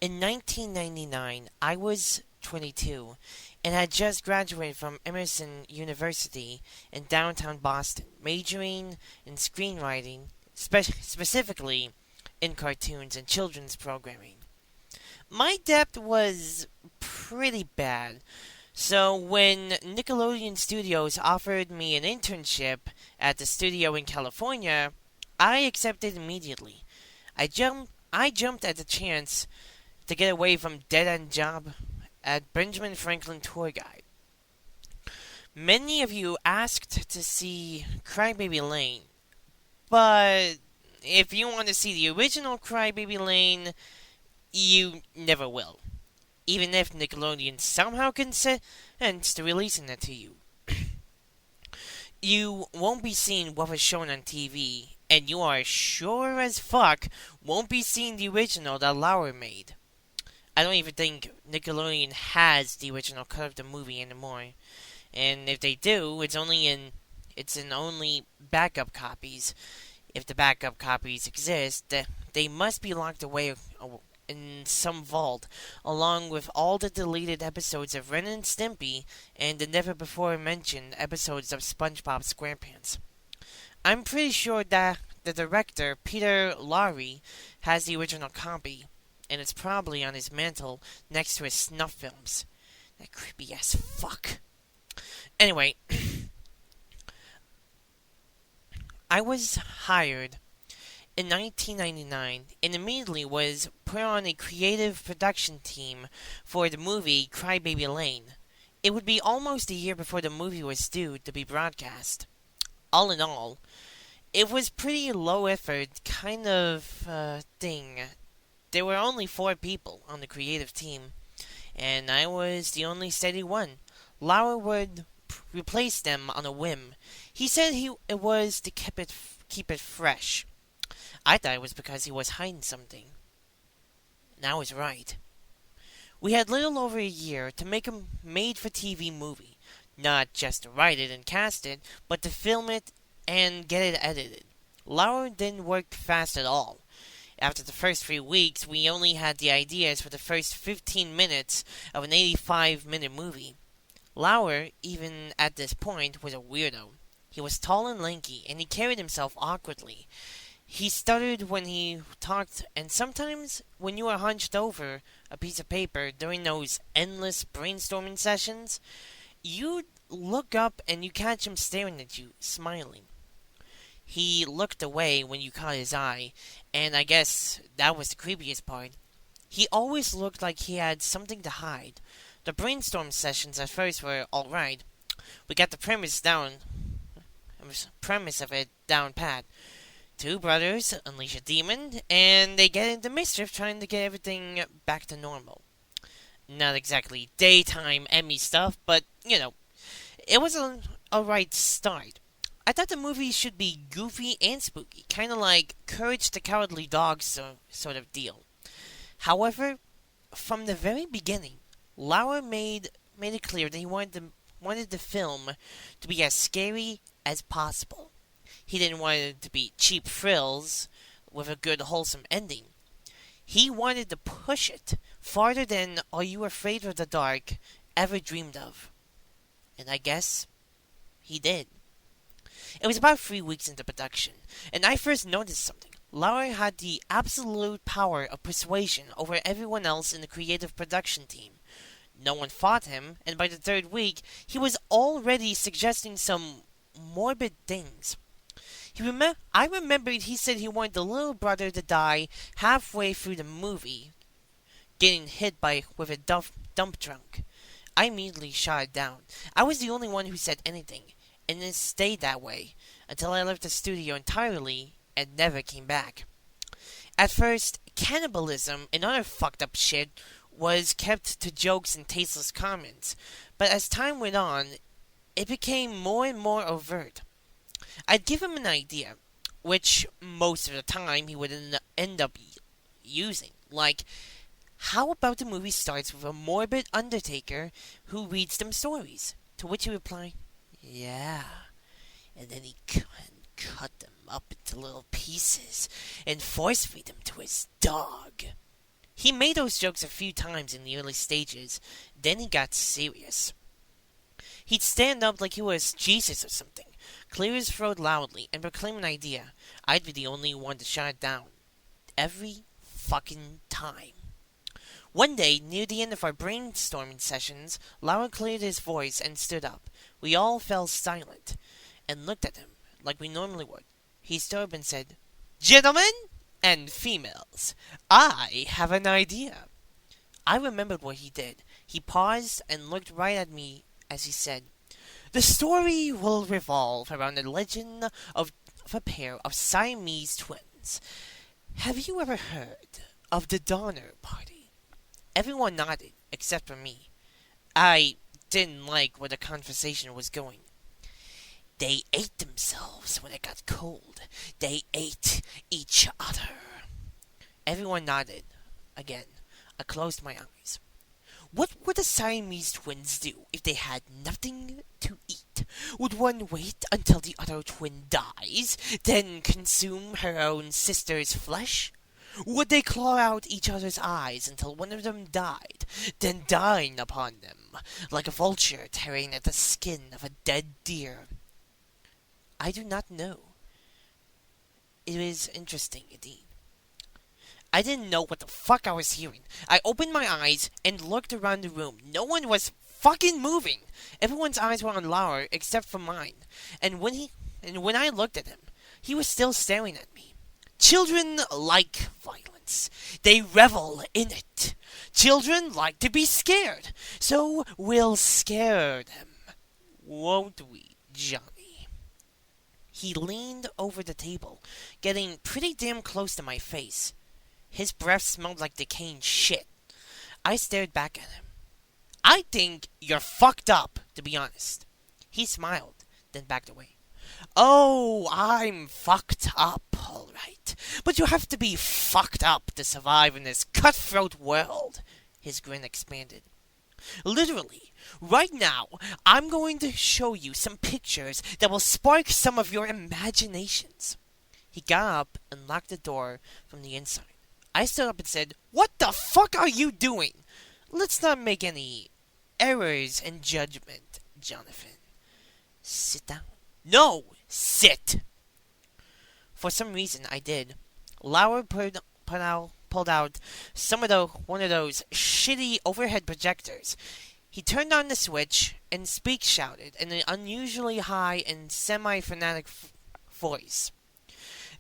In 1999, I was 22 and had just graduated from Emerson University in downtown Boston, majoring in screenwriting, specifically in cartoons and children's programming. My depth was pretty bad, so when Nickelodeon Studios offered me an internship at the studio in California, I accepted immediately. I jumped at the chance to get away from dead-end job at Benjamin Franklin Tour Guide. Many of you asked to see Crybaby Lane, but if you want to see the original Crybaby Lane, you never will. Even if Nickelodeon somehow consents to releasing it to you. You won't be seeing what was shown on TV, and you are sure as fuck won't be seeing the original that Lauer made. I don't even think Nickelodeon has the original cut of the movie anymore. And if they do, it's in only backup copies. If the backup copies exist, they must be locked away in some vault, along with all the deleted episodes of Ren and Stimpy and the never before mentioned episodes of SpongeBob SquarePants. I'm pretty sure that the director, Peter Lorre, has the original copy, and it's probably on his mantle next to his snuff films. That creepy ass fuck. Anyway, I was hired in 1999 and immediately was put on a creative production team for the movie Crybaby Lane. It would be almost a year before the movie was due to be broadcast. All in all, it was pretty low effort kind of thing. There were only 4 people on the creative team, and I was the only steady one. Lauer would replace them on a whim. He said it was to keep it fresh. I thought it was because he was hiding something. And I was right. We had little over a year to make a made-for-TV movie. Not just to write it and cast it, but to film it and get it edited. Lauer didn't work fast at all. After the first 3 weeks, we only had the ideas for the first 15 minutes of an 85-minute movie. Lauer, even at this point, was a weirdo. He was tall and lanky, and he carried himself awkwardly. He stuttered when he talked, and sometimes when you were hunched over a piece of paper during those endless brainstorming sessions, you'd look up and you catch him staring at you, smiling. He looked away when you caught his eye, and I guess that was the creepiest part. He always looked like he had something to hide. The brainstorm sessions at first were alright. We got the premise of it down pat. 2 brothers unleash a demon, and they get into mischief trying to get everything back to normal. Not exactly daytime Emmy stuff, but, it was a alright start. I thought the movie should be goofy and spooky, kind of like Courage the Cowardly Dog sort of deal. However, from the very beginning, Lauer made it clear that he wanted the film to be as scary as possible. He didn't want it to be cheap frills with a good wholesome ending. He wanted to push it farther than Are You Afraid of the Dark ever dreamed of. And I guess he did. It was about 3 weeks into production, and I first noticed something. Lauer had the absolute power of persuasion over everyone else in the creative production team. No one fought him, and by the 3rd week, he was already suggesting some morbid things. I remembered he said he wanted the little brother to die halfway through the movie, getting hit with a dump truck. I immediately shot it down. I was the only one who said anything, and it stayed that way until I left the studio entirely and never came back. At first, cannibalism and other fucked up shit was kept to jokes and tasteless comments, but as time went on, it became more and more overt. I'd give him an idea, which most of the time he would end up using, like, how about the movie starts with a morbid undertaker who reads them stories? To which he replied, yeah, and then he cut them up into little pieces and force feed them to his dog. He made those jokes a few times in the early stages, then he got serious. He'd stand up like he was Jesus or something, clear his throat loudly, and proclaim an idea. I'd be the only one to shut it down. Every fucking time. One day, near the end of our brainstorming sessions, Laura cleared his voice and stood up. We all fell silent and looked at him like we normally would. He stood up and said, "Gentlemen and females, I have an idea." I remembered what he did. He paused and looked right at me as he said, "The story will revolve around the legend of a pair of Siamese twins. Have you ever heard of the Donner Party?" Everyone nodded, except for me. I didn't like where the conversation was going. "They ate themselves when it got cold. They ate each other." Everyone nodded. Again, I closed my eyes. What would the Siamese twins do if they had nothing to eat? Would one wait until the other twin dies, then consume her own sister's flesh? Would they claw out each other's eyes until one of them died, then dine upon them, like a vulture tearing at the skin of a dead deer? I do not know. It is interesting indeed. I didn't know what the fuck I was hearing. I opened my eyes and looked around the room. No one was fucking moving. Everyone's eyes were on Lauer except for mine. And when I looked at him, he was still staring at me. Children like violence. They revel in it. Children like to be scared. So we'll scare them. Won't we, Johnny? He leaned over the table, getting pretty damn close to my face. His breath smelled like decaying shit. I stared back at him. "I think you're fucked up, to be honest." He smiled, then backed away. "Oh, I'm fucked up, all right. But you have to be fucked up to survive in this cutthroat world." His grin expanded. "Literally, right now, I'm going to show you some pictures that will spark some of your imaginations." He got up and locked the door from the inside. I stood up and said, "What the fuck are you doing? Let's not make any errors in judgment, Jonathan. Sit down." "No, sit." For some reason, I did. Lauer pulled out one of those shitty overhead projectors. He turned on the switch and shouted in an unusually high and semi-fanatic voice.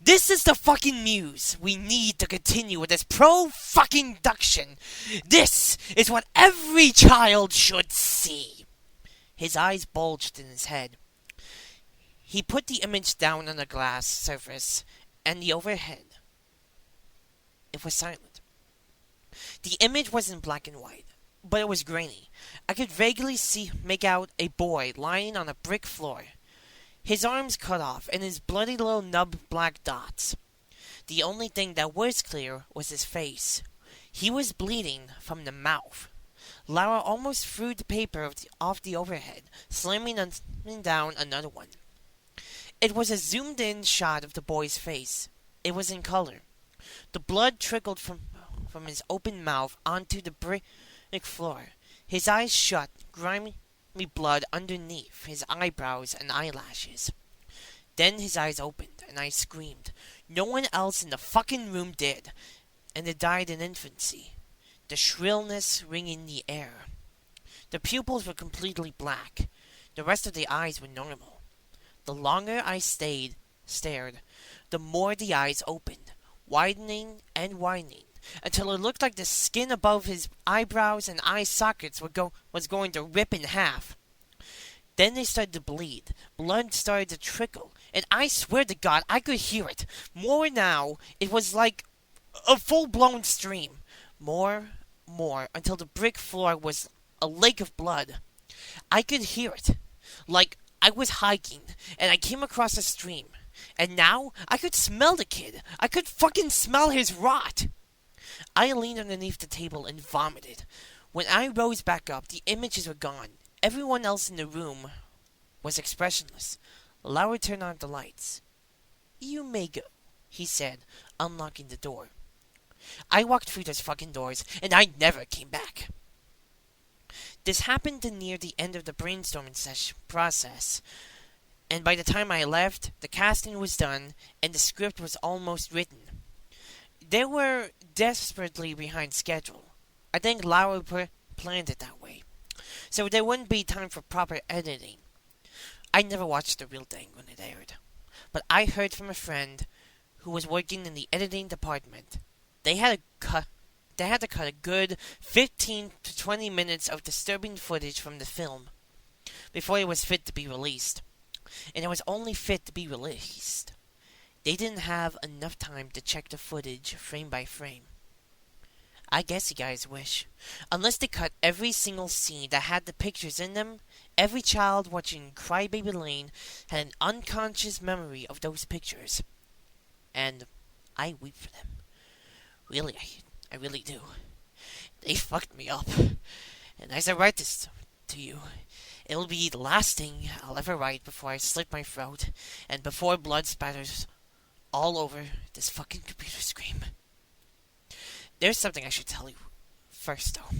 "This is the fucking news we need to continue with this pro-fucking-duction. This is what every child should see." His eyes bulged in his head. He put the image down on the glass surface and the overhead. It was silent. The image was in black and white, but it was grainy. I could vaguely make out a boy lying on a brick floor. His arms cut off, and his bloody little nub black dots. The only thing that was clear was his face. He was bleeding from the mouth. Laura almost threw the paper off the overhead, slamming down another one. It was a zoomed-in shot of the boy's face. It was in color. The blood trickled from his open mouth onto the brick floor. His eyes shut, grimy blood underneath his eyebrows and eyelashes. Then his eyes opened, and I screamed. No one else in the fucking room did, and it died in infancy, the shrillness ringing the air. The pupils were completely black. The rest of the eyes were normal. The longer I stared, the more the eyes opened, widening and widening, until it looked like the skin above his eyebrows and eye sockets was going to rip in half. Then they started to bleed. Blood started to trickle, and I swear to God, I could hear it. More now, it was like a full-blown stream. More, until the brick floor was a lake of blood. I could hear it, like I was hiking, and I came across a stream. And now, I could smell the kid. I could fucking smell his rot. I leaned underneath the table and vomited. When I rose back up, the images were gone. Everyone else in the room was expressionless. Lauer turned on the lights. "You may go," he said, unlocking the door. I walked through those fucking doors, and I never came back. This happened near the end of the brainstorming process, and by the time I left, the casting was done, and the script was almost written. They were desperately behind schedule. I think Laura planned it that way, so there wouldn't be time for proper editing. I never watched the real thing when it aired, but I heard from a friend who was working in the editing department. They had to cut a good 15 to 20 minutes of disturbing footage from the film before it was fit to be released. And it was only fit to be released. They didn't have enough time to check the footage frame by frame. I guess you guys wish. Unless they cut every single scene that had the pictures in them, every child watching Crybaby Lane had an unconscious memory of those pictures. And I weep for them. Really, I really do. They fucked me up. And as I write this to you, it'll be the last thing I'll ever write before I slit my throat and before blood spatters all over this fucking computer screen. There's something I should tell you first, though.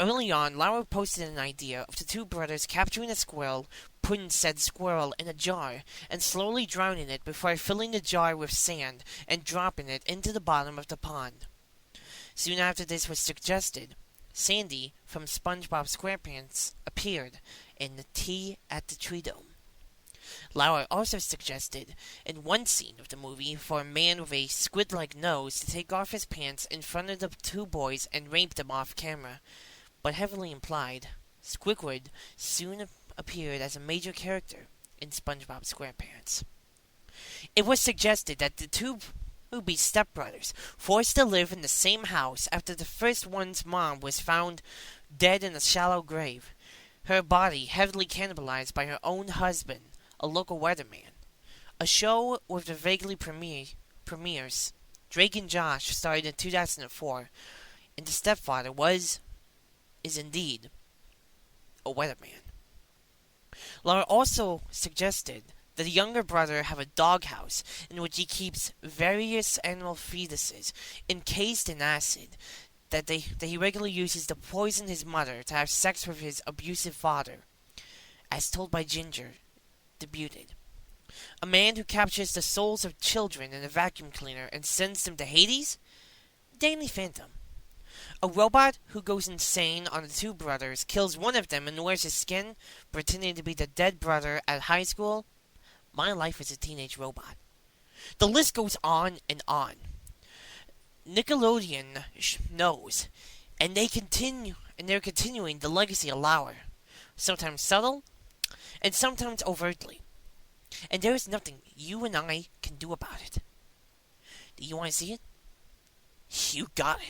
Early on, Laura posted an idea of the two brothers capturing a squirrel, putting said squirrel in a jar, and slowly drowning it before filling the jar with sand and dropping it into the bottom of the pond. Soon after this was suggested, Sandy from SpongeBob SquarePants appeared in the Tea at the Tree Dome. Laura also suggested, in one scene of the movie, for a man with a squid-like nose to take off his pants in front of the two boys and rape them off camera, but heavily implied, Squidward soon appeared as a major character in SpongeBob SquarePants. It was suggested that the two would be stepbrothers, forced to live in the same house after the first one's mom was found dead in a shallow grave, her body heavily cannibalized by her own husband, a local weatherman. A show with the vaguely premieres, Drake and Josh, started in 2004, and the stepfather is indeed a weatherman. Laura also suggested that the younger brother have a doghouse in which he keeps various animal fetuses encased in acid that he regularly uses to poison his mother to have sex with his abusive father, as told by Ginger, debuted. A man who captures the souls of children in a vacuum cleaner and sends them to Hades? Danny Phantom. A robot who goes insane on the two brothers, kills one of them and wears his skin, pretending to be the dead brother at high school? My Life as a Teenage Robot. The list goes on and on. Nickelodeon knows, and they're continuing the legacy of Lauer, sometimes subtle, and sometimes overtly. And there is nothing you and I can do about it. Do you want to see it? You got it.